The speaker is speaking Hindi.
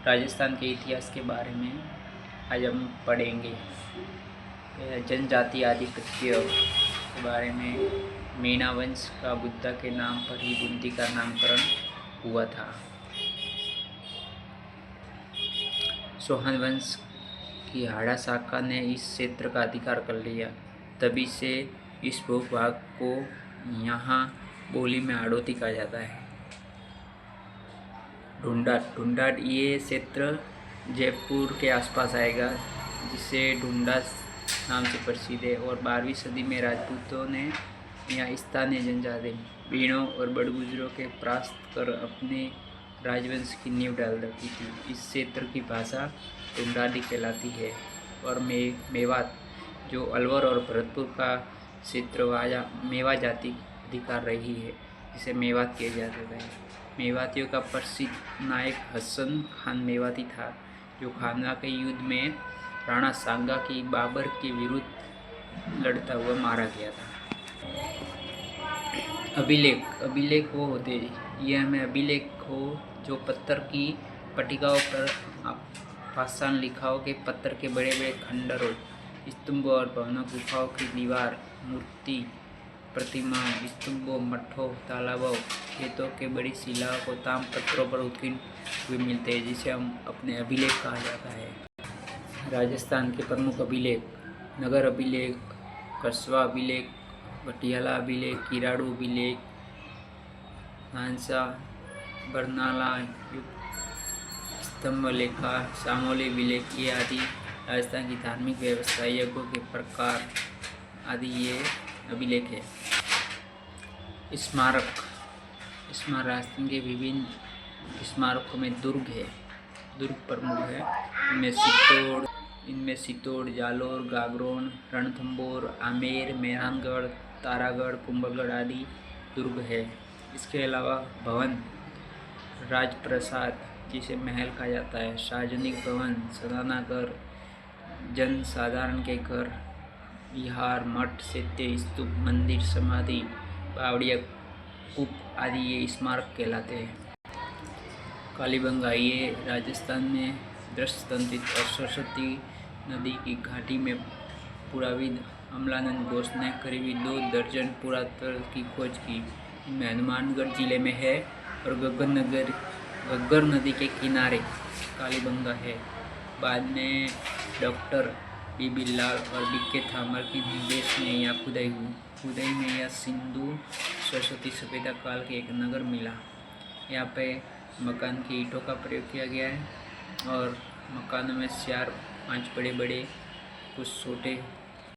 राजस्थान के इतिहास के बारे में आज हम पढ़ेंगे। जनजाति आधिपत्य के बारे में मीना वंश का बुद्धा के नाम पर ही बूंदी का नामकरण हुआ था। सोहन वंश की हाड़ा शाखा ने इस क्षेत्र का अधिकार कर लिया। तभी से इस भूभाग को यहाँ बोली में हाड़ौती कहा जाता है। ढूंढाट ये क्षेत्र जयपुर के आसपास आएगा, जिसे ढूंढा नाम से प्रसिद्ध है। और 12वीं सदी में राजपूतों ने यहाँ स्थानीय जनजाति भीड़ों और बड़गुजरों के परास्त कर अपने राजवंश की नींव डाल रखी थी। इस क्षेत्र की भाषा ढूंढाड़ी कहलाती है। और मेवात जो अलवर और भरतपुर का क्षेत्र मेवा जाति अधिकार रही है, जिसे मेवात किया जाता है। मेवातियों का प्रसिद्ध नायक हसन खान मेवाती था, जो खानवा के युद्ध में राणा सांगा की बाबर के विरुद्ध लड़ता हुआ मारा गया था। अभिलेख वो होते ये हमें अभिलेख हो जो पत्थर की पट्टिकाओं पर पाषाण लिखाओं के पत्थर के बड़े बड़े खंडरों, स्तंभों और भवनों, गुफाओं की दीवार, मूर्ति, प्रतिमा, स्तंभों, मठों, तालाबों, खेतों के बड़ी शिलाओं को ताम पत्थरों पर उत्कीर्ण हुए मिलते हैं, जिसे हम अपने अभिलेख कहा जाता है। राजस्थान के प्रमुख अभिलेख: नगर अभिलेख, कसवा अभिलेख, भटियाला अभिलेख, किराड़ू अभिलेख, नानसा, बरनाला, स्तंभ लेखा, सामोली अभिलेख, ये आदि राजस्थान की धार्मिक व्यवस्था, यज्ञों के प्रकार आदि ये अभिलेख है। स्मारक राजस्थान के विभिन्न स्मारकों में दुर्ग प्रमुख है। इनमें सितोड़, जालोर, गागरोन, रणथंभौर, आमेर, मेहरानगढ़, तारागढ़, कुंभलगढ़ आदि दुर्ग है। इसके अलावा भवन, राजप्रसाद जिसे महल कहा जाता है, सार्वजनिक भवन, सदानागर, जन साधारण के घर, विहार, मठ, चैत्य, स्तूप, मंदिर, समाधि, बावड़िया, कूप आदि ये स्मारक कहलाते हैं। कालीबंगा ये राजस्थान में दृष्टितंत्रित और सरस्वती नदी की घाटी में पुराविद अमलानंद घोष ने करीब 2 दर्जन पुरातत्व की खोज की। इनमें हनुमानगढ़ जिले में है और घग्गर नदी के किनारे कालीबंगा है। बाद में डॉक्टर बी लाल और बी.के. थामर के निर्देश में यहाँ खुदाई हुई। खुदाई में यह सिंधु सरस्वती सभ्यता काल के एक नगर मिला। यहाँ पे मकान की ईंटों का प्रयोग किया गया है और मकानों में 4-5 बड़े बड़े कुछ छोटे